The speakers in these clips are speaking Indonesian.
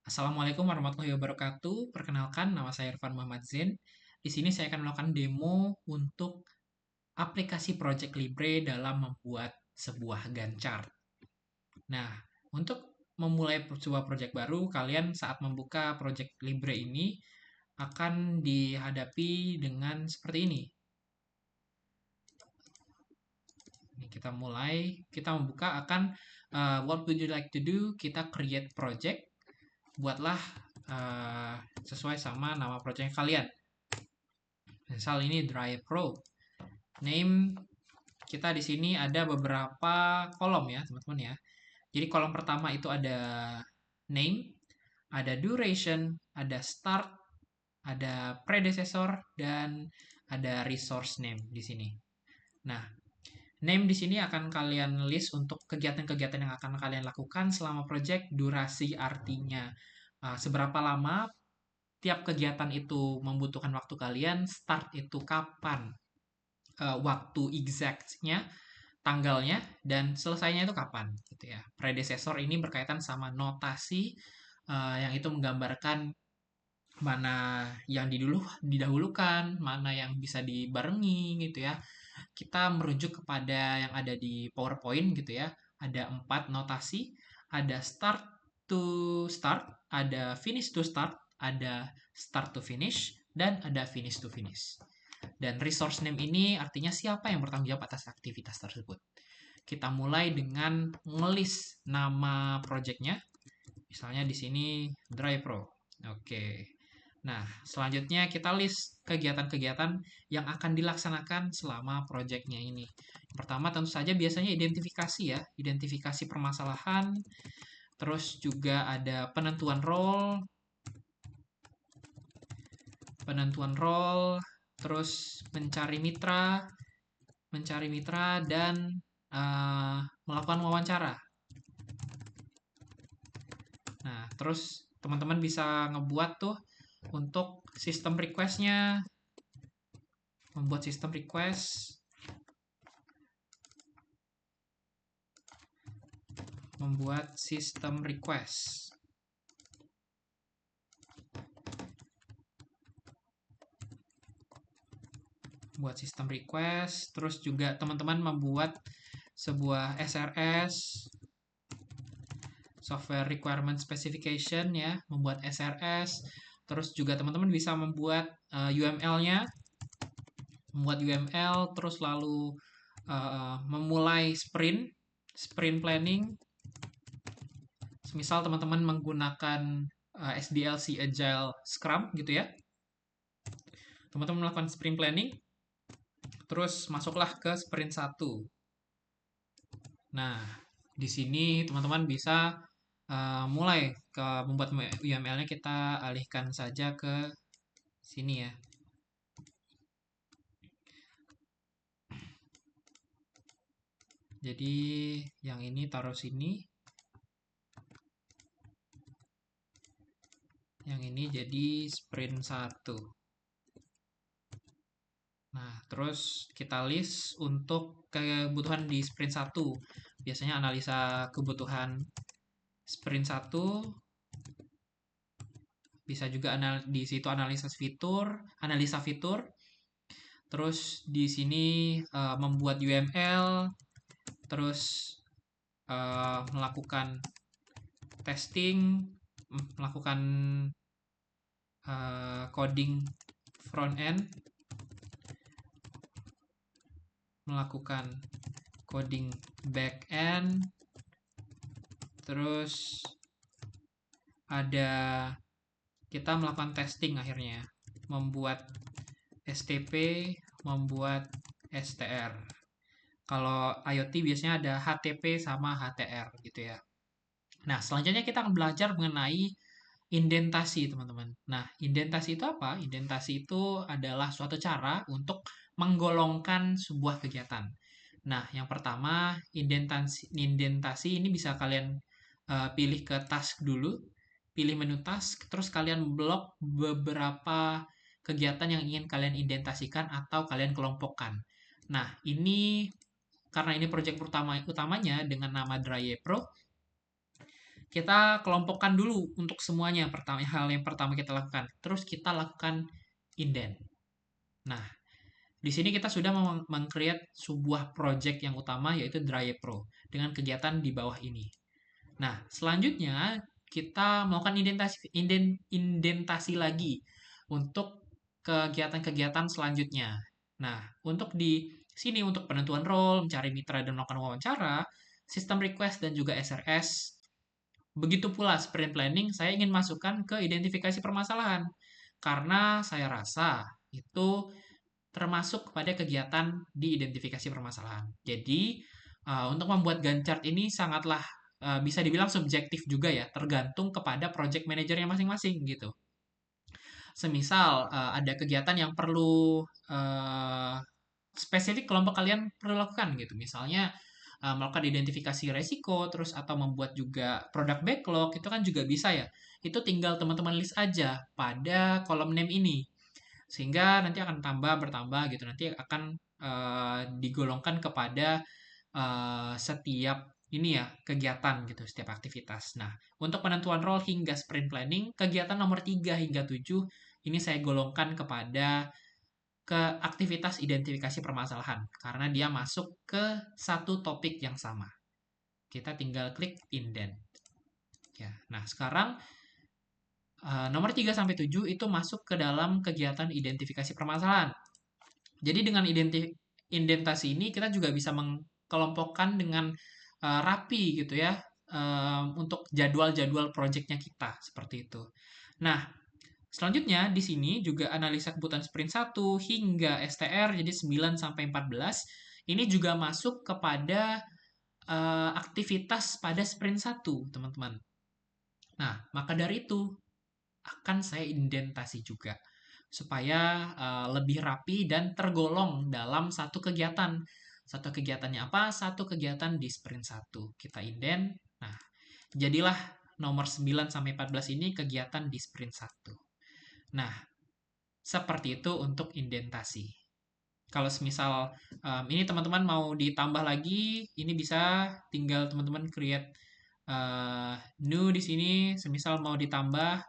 Assalamualaikum warahmatullahi wabarakatuh. Perkenalkan, nama saya Irfan Muhammad Zain. Di sini saya akan melakukan demo untuk aplikasi Project Libre dalam membuat sebuah Gantt chart. Nah, untuk memulai sebuah project baru, kalian saat membuka Project Libre ini akan dihadapi dengan seperti ini. Ini kita mulai, kita membuka akan what would you like to do? Kita create project, buatlah sesuai sama nama project kalian. Misal ini Drive Pro. Name kita di sini ada beberapa kolom ya, teman-teman ya. Jadi kolom pertama itu ada name, ada duration, ada start, ada predecessor dan ada resource name di sini. Nah, name di sini akan kalian list untuk kegiatan-kegiatan yang akan kalian lakukan selama project, durasi artinya seberapa lama tiap kegiatan itu membutuhkan waktu kalian, start itu kapan waktu exactnya, tanggalnya, dan selesainya itu kapan, gitu ya. Predecessor ini berkaitan sama notasi yang itu menggambarkan mana yang didahulukan, mana yang bisa dibarengi, gitu ya. Kita merujuk kepada yang ada di PowerPoint, gitu ya. Ada 4 notasi, ada start to start, ada finish to start, ada start to finish, dan ada finish to finish. Dan resource name ini artinya siapa yang bertanggung jawab atas aktivitas tersebut. Kita mulai dengan ngelis nama projectnya. Misalnya di sini Drive Pro. Oke. Nah, selanjutnya kita list kegiatan-kegiatan yang akan dilaksanakan selama projectnya ini. Pertama tentu saja biasanya identifikasi ya, identifikasi permasalahan. Terus juga ada penentuan role, terus mencari mitra dan melakukan wawancara. Nah, terus teman-teman bisa ngebuat tuh untuk sistem request-nya, membuat sistem request, membuat sistem request. Buat sistem request, terus juga teman-teman membuat sebuah SRS, software requirement specification ya, membuat SRS, terus juga teman-teman bisa membuat UML-nya, membuat UML, terus lalu memulai sprint planning. Misal teman-teman menggunakan SDLC Agile Scrum gitu ya. Teman-teman melakukan sprint planning, terus masuklah ke sprint 1. Nah, di sini teman-teman bisa mulai ke membuat UML-nya, kita alihkan saja ke sini ya. Jadi yang ini taruh sini. Yang ini jadi sprint 1. Nah, terus kita list untuk kebutuhan di sprint 1. Biasanya analisa kebutuhan sprint 1, bisa juga di situ analisa fitur. Terus di sini membuat UML, terus melakukan testing, melakukan coding front end, melakukan coding back end, terus ada kita melakukan testing akhirnya, membuat STP, membuat STR. Kalau IoT biasanya ada HTP sama HTR gitu ya. Nah, selanjutnya kita akan belajar mengenai indentasi, teman-teman. Nah, indentasi itu apa? Indentasi itu adalah suatu cara untuk menggolongkan sebuah kegiatan. Nah, yang pertama, indentasi ini bisa kalian pilih ke task dulu, pilih menu task, terus kalian blok beberapa kegiatan yang ingin kalian indentasikan atau kalian kelompokkan. Nah, ini karena ini project utamanya dengan nama Draye Pro, kita kelompokkan dulu untuk semuanya. Hal yang pertama kita lakukan. Terus kita lakukan indent. Nah, di sini kita sudah meng-create sebuah project yang utama yaitu Dry Pro dengan kegiatan di bawah ini. Nah, selanjutnya kita melakukan indentasi lagi untuk kegiatan-kegiatan selanjutnya. Nah, untuk di sini untuk penentuan role, mencari mitra dan melakukan wawancara, sistem request dan juga SRS. Begitu pula sprint planning, saya ingin masukkan ke identifikasi permasalahan. Karena saya rasa itu termasuk kepada kegiatan di identifikasi permasalahan. Jadi, untuk membuat Gantt chart ini sangatlah bisa dibilang subjektif juga ya, tergantung kepada project manajernya masing-masing gitu. Semisal ada kegiatan yang perlu spesifik kelompok kalian perlu lakukan gitu. Misalnya melakukan identifikasi resiko, terus atau membuat juga product backlog, itu kan juga bisa ya. Itu tinggal teman-teman list aja pada kolom name ini. Sehingga nanti akan bertambah gitu. Nanti akan digolongkan kepada setiap ini ya kegiatan gitu, setiap aktivitas. Nah, untuk penentuan role hingga sprint planning, kegiatan nomor 3 hingga 7 ini saya golongkan kepada ke aktivitas identifikasi permasalahan karena dia masuk ke satu topik yang sama. Kita tinggal klik indent. Ya. Nah, sekarang nomor 3 sampai 7 itu masuk ke dalam kegiatan identifikasi permasalahan. Jadi dengan indentasi ini kita juga bisa mengkelompokkan dengan rapi gitu ya untuk jadwal-jadwal proyeknya kita seperti itu. Nah, selanjutnya di sini juga analisa kebutuhan sprint 1 hingga STR jadi 9 sampai 14 ini juga masuk kepada aktivitas pada sprint 1, teman-teman. Nah, maka dari itu akan saya indentasi juga supaya lebih rapi dan tergolong dalam satu kegiatan. Satu kegiatannya apa? Satu kegiatan di sprint 1. Kita indent. Nah, jadilah nomor 9 sampai 14 ini kegiatan di sprint 1. Nah, seperti itu untuk indentasi. Kalau semisal ini teman-teman mau ditambah lagi, ini bisa tinggal teman-teman create new di sini. Semisal mau ditambah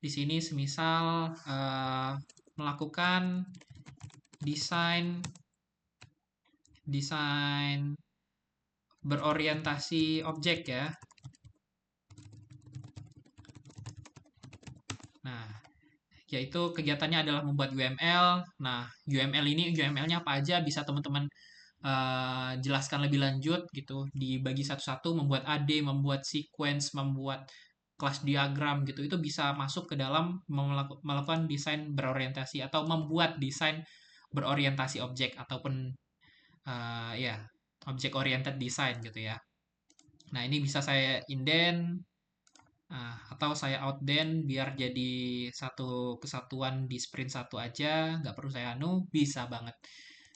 di sini, semisal melakukan desain berorientasi objek ya. Nah, yaitu kegiatannya adalah membuat UML. Nah, UML-nya apa aja bisa teman-teman jelaskan lebih lanjut gitu, dibagi satu-satu, membuat AD, membuat sequence, membuat kelas diagram gitu, itu bisa masuk ke dalam melakukan desain berorientasi atau membuat desain berorientasi objek ataupun ya object oriented design gitu ya. Nah, ini bisa saya indent atau saya outdent biar jadi satu kesatuan di sprint 1 aja, nggak perlu saya bisa banget.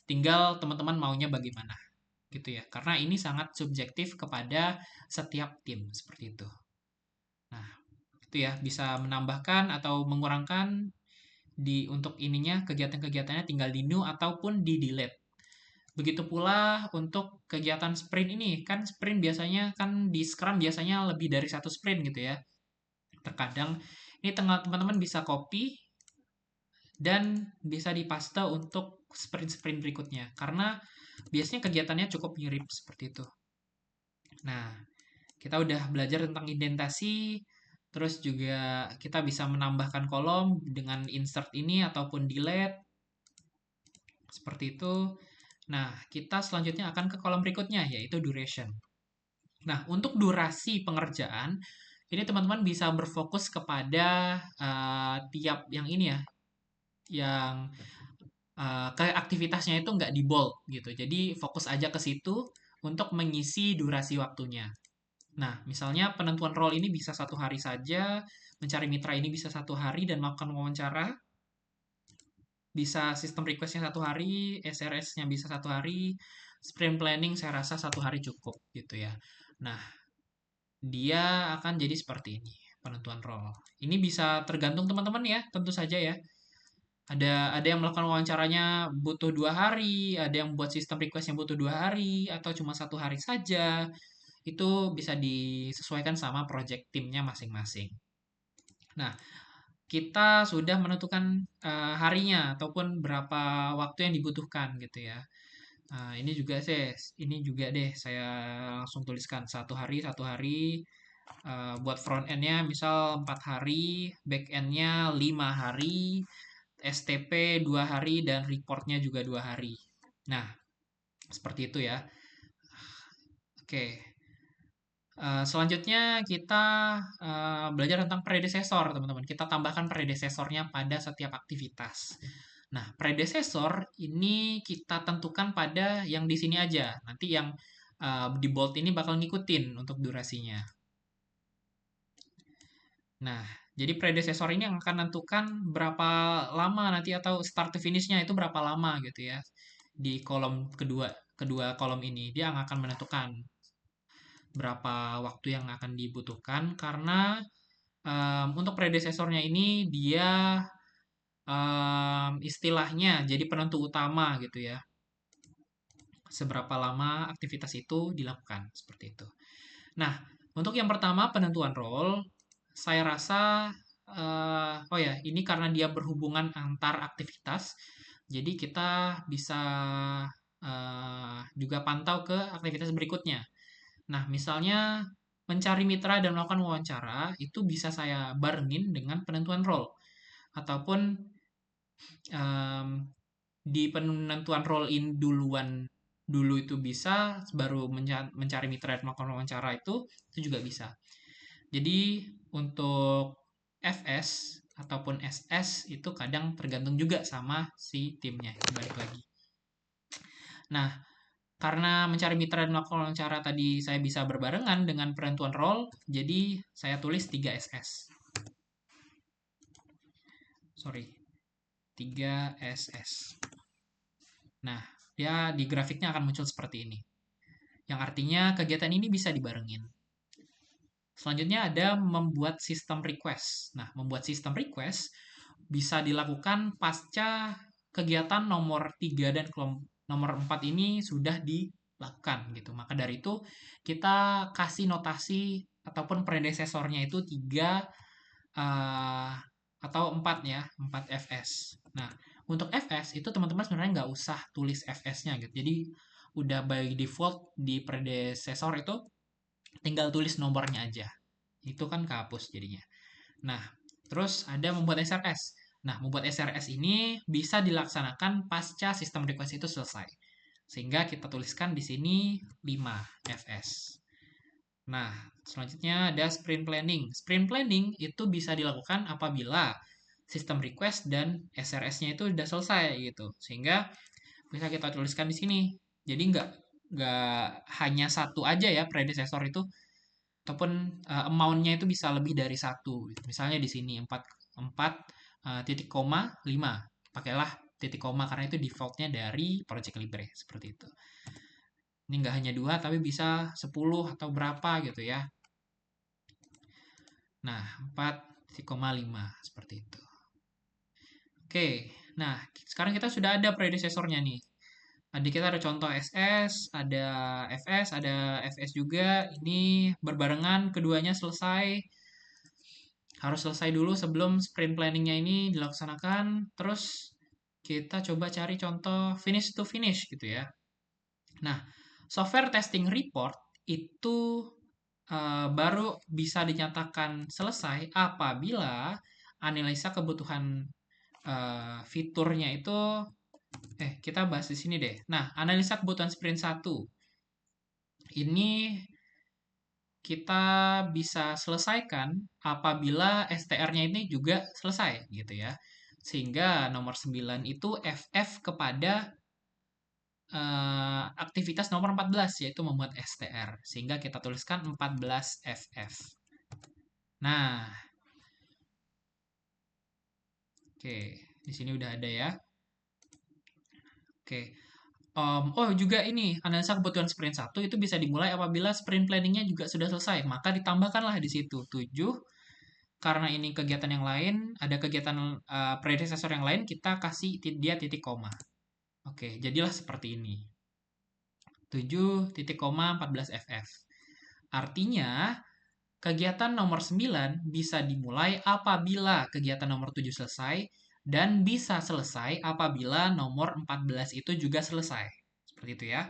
Tinggal teman-teman maunya bagaimana gitu ya. Karena ini sangat subjektif kepada setiap tim seperti itu. Nah, itu ya bisa menambahkan atau mengurangkan untuk ininya kegiatan-kegiatannya tinggal di new ataupun di delete. Begitu pula untuk kegiatan sprint ini, kan sprint biasanya kan di Scrum biasanya lebih dari satu sprint gitu ya. Terkadang ini teman-teman bisa copy dan bisa dipaste untuk sprint-sprint berikutnya karena biasanya kegiatannya cukup mirip seperti itu. Nah, kita udah belajar tentang indentasi, terus juga kita bisa menambahkan kolom dengan insert ini ataupun delete seperti itu. Nah, kita selanjutnya akan ke kolom berikutnya, yaitu duration. Nah, untuk durasi pengerjaan, ini teman-teman bisa berfokus kepada tiap yang ini ya, yang ke aktivitasnya itu nggak di bold gitu. Jadi, fokus aja ke situ untuk mengisi durasi waktunya. Nah, misalnya penentuan role ini bisa 1 hari saja, mencari mitra ini bisa 1 hari dan melakukan wawancara, bisa sistem requestnya 1 hari, SRS-nya bisa 1 hari, sprint planning saya rasa 1 hari cukup gitu ya. Nah, dia akan jadi seperti ini penentuan role. Ini bisa tergantung teman-teman ya, tentu saja ya. Ada yang melakukan wawancaranya butuh 2 hari, ada yang buat sistem request yang butuh 2 hari, atau cuma 1 hari saja. itu bisa disesuaikan sama project timnya masing-masing. Nah, kita sudah menentukan harinya ataupun berapa waktu yang dibutuhkan gitu ya. Nah, ini juga deh saya langsung tuliskan satu hari buat front end-nya misal 4 hari, back end-nya 5 hari, STP 2 hari dan report-nya juga 2 hari. Nah, seperti itu ya. Oke. Selanjutnya kita belajar tentang predecessor, teman-teman. Kita tambahkan predecessornya pada setiap aktivitas. Nah, predecessor ini kita tentukan pada yang di sini aja. Nanti yang di bold ini bakal ngikutin untuk durasinya. Nah, jadi predecessor ini yang akan menentukan berapa lama nanti atau start to finish-nya itu berapa lama gitu ya. Di kolom kedua kolom ini dia yang akan menentukan berapa waktu yang akan dibutuhkan karena untuk predecesornya ini dia istilahnya jadi penentu utama gitu ya. Seberapa lama aktivitas itu dilakukan seperti itu. Nah, untuk yang pertama penentuan role, saya rasa oh ya ini karena dia berhubungan antar aktivitas, jadi kita bisa juga pantau ke aktivitas berikutnya. Nah, misalnya mencari mitra dan melakukan wawancara itu bisa saya barengin dengan penentuan role ataupun em, di penentuan role in dulu itu bisa baru mencari mitra dan melakukan wawancara itu juga bisa. Jadi untuk FS ataupun SS itu kadang tergantung juga sama si timnya. Balik lagi. Nah, karena mencari mitra dan melakukan wawancara tadi saya bisa berbarengan dengan penentuan role, jadi saya tulis 3 SS. Sorry, 3 SS. Nah, dia di grafiknya akan muncul seperti ini. Yang artinya kegiatan ini bisa dibarengin. Selanjutnya ada membuat sistem request. Nah, membuat sistem request bisa dilakukan pasca kegiatan nomor 3 dan nomor 4 ini sudah dilakukan gitu. Maka dari itu kita kasih notasi ataupun predecesornya itu 3 atau 4 ya, 4 FS. Nah, untuk FS itu teman-teman sebenarnya nggak usah tulis FS-nya gitu. Jadi udah by default di predecessor itu tinggal tulis nomornya aja. Itu kan kehapus jadinya. Nah, terus ada membuat SRS. Nah, membuat SRS ini bisa dilaksanakan pasca sistem request itu selesai. Sehingga kita tuliskan di sini 5 FS. Nah, selanjutnya ada sprint planning. Sprint planning itu bisa dilakukan apabila sistem request dan SRS-nya itu sudah selesai gitu. Sehingga bisa kita tuliskan di sini. Jadi nggak hanya satu aja ya predecessor itu, ataupun amount-nya itu bisa lebih dari satu. Misalnya di sini 4 4 titik koma 5. Pakailah titik koma karena itu defaultnya dari Project Libre seperti itu. Ini nggak hanya 2 tapi bisa 10 atau berapa gitu ya. Nah, 4,5 seperti itu. Oke, nah sekarang kita sudah ada predecesornya nih. Tadi kita ada contoh SS, ada FS, ada FS juga. Ini berbarengan, keduanya selesai. Harus selesai dulu sebelum sprint planningnya ini dilaksanakan. Terus kita coba cari contoh finish to finish gitu ya. Nah, software testing report itu baru bisa dinyatakan selesai apabila analisa kebutuhan fiturnya itu kita bahas di sini deh. Nah, analisa kebutuhan sprint 1 ini kita bisa selesaikan apabila STR-nya ini juga selesai gitu ya. Sehingga nomor 9 itu FF kepada aktivitas nomor 14 yaitu membuat STR. Sehingga kita tuliskan 14 FF. Nah, oke, di sini udah ada ya. Oke. Oh juga ini analisa kebutuhan sprint 1 itu bisa dimulai apabila sprint planningnya juga sudah selesai. Maka ditambahkanlah di situ 7 karena ini kegiatan yang lain, ada kegiatan predecessor yang lain, kita kasih dia titik koma. Oke, jadilah seperti ini. 7 titik koma 14 FF. Artinya, kegiatan nomor 9 bisa dimulai apabila kegiatan nomor 7 selesai dan bisa selesai apabila nomor 14 itu juga selesai. Seperti itu ya.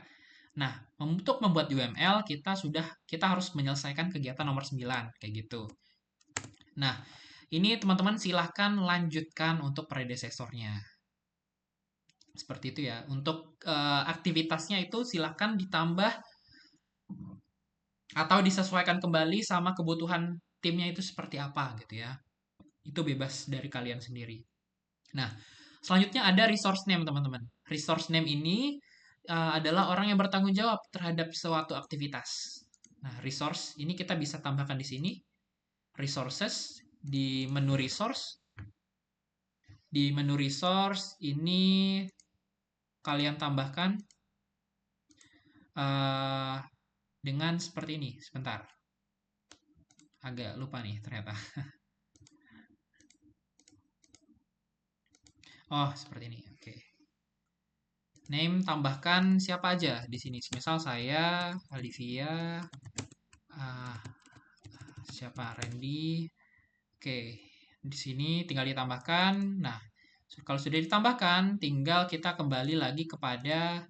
Nah, untuk membuat UML kita harus menyelesaikan kegiatan nomor 9 kayak gitu. Nah, ini teman-teman silahkan lanjutkan untuk predesesornya. Seperti itu ya. Untuk aktivitasnya itu silahkan ditambah atau disesuaikan kembali sama kebutuhan timnya itu seperti apa gitu ya. Itu bebas dari kalian sendiri. Nah, selanjutnya ada resource name teman-teman. Resource name ini adalah orang yang bertanggung jawab terhadap suatu aktivitas. Nah, resource ini kita bisa tambahkan di sini. Resources di menu resource. Di menu resource ini kalian tambahkan uh, dengan seperti ini. Sebentar. Agak lupa nih ternyata. Oh, seperti ini. Oke. Name tambahkan siapa aja di sini. Misal saya, Olivia, uh, siapa Randy. Oke. Di sini tinggal ditambahkan. Nah, kalau sudah ditambahkan, tinggal kita kembali lagi kepada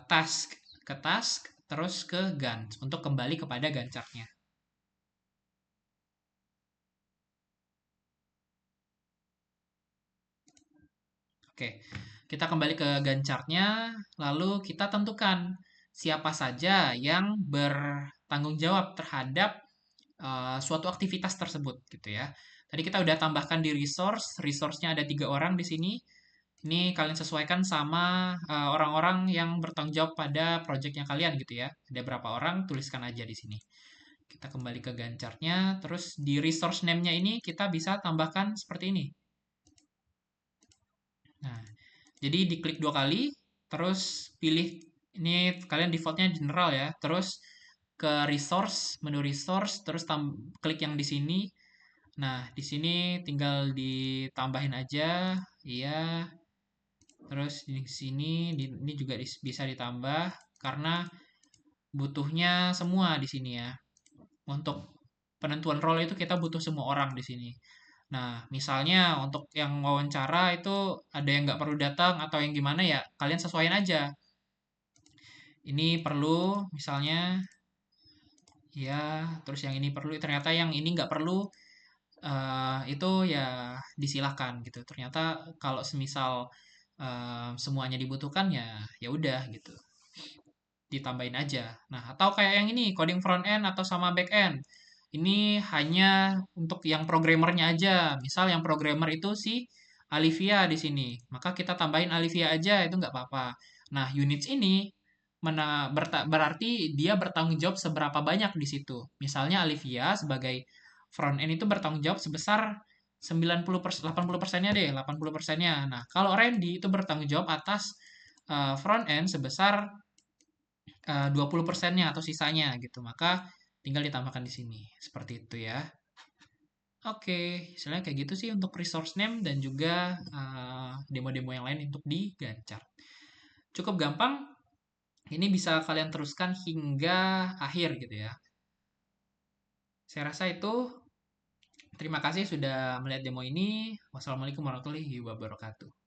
task, ke task, terus ke Gantt untuk kembali kepada Gantt chart-nya. Oke, kita kembali ke Gantt chart-nya, lalu kita tentukan siapa saja yang bertanggung jawab terhadap suatu aktivitas tersebut, gitu ya. Tadi kita udah tambahkan di resource-nya ada 3 orang di sini. Ini kalian sesuaikan sama orang-orang yang bertanggung jawab pada projectnya kalian gitu ya. Ada berapa orang, tuliskan aja di sini. Kita kembali ke Gantt chart-nya, terus di resource name-nya ini kita bisa tambahkan seperti ini. Nah, jadi diklik 2 kali, terus pilih ini kalian defaultnya general ya. Terus ke resource, menu resource, terus klik yang di sini. Nah, di sini tinggal ditambahin aja, iya. Terus di sini ini juga bisa ditambah karena butuhnya semua di sini ya. Untuk penentuan role itu kita butuh semua orang di sini. Nah, misalnya untuk yang wawancara itu ada yang nggak perlu datang atau yang gimana ya, kalian sesuaiin aja. Ini perlu, misalnya, ya, terus yang ini perlu, ternyata yang ini nggak perlu, itu ya disilahkan gitu. Ternyata kalau semisal semuanya dibutuhkan ya ya udah gitu, ditambahin aja. Nah, atau kayak yang ini, coding front end atau sama back end. Ini hanya untuk yang programmernya aja. Misal yang programmer itu si Alivia di sini. Maka kita tambahin Alivia aja, itu nggak apa-apa. Nah, units ini berarti dia bertanggung jawab seberapa banyak di situ. Misalnya Alivia sebagai front end itu bertanggung jawab sebesar 90%, 80%-nya deh, 80%-nya. Nah, kalau Randy itu bertanggung jawab atas front end sebesar 20%-nya atau sisanya gitu. Maka tinggal ditambahkan di sini. Seperti itu ya. Oke, istilahnya kayak gitu sih untuk resource name dan juga demo-demo yang lain untuk di Gantt chart. Cukup gampang. Ini bisa kalian teruskan hingga akhir gitu ya. Saya rasa itu. Terima kasih sudah melihat demo ini. Wassalamualaikum warahmatullahi wabarakatuh.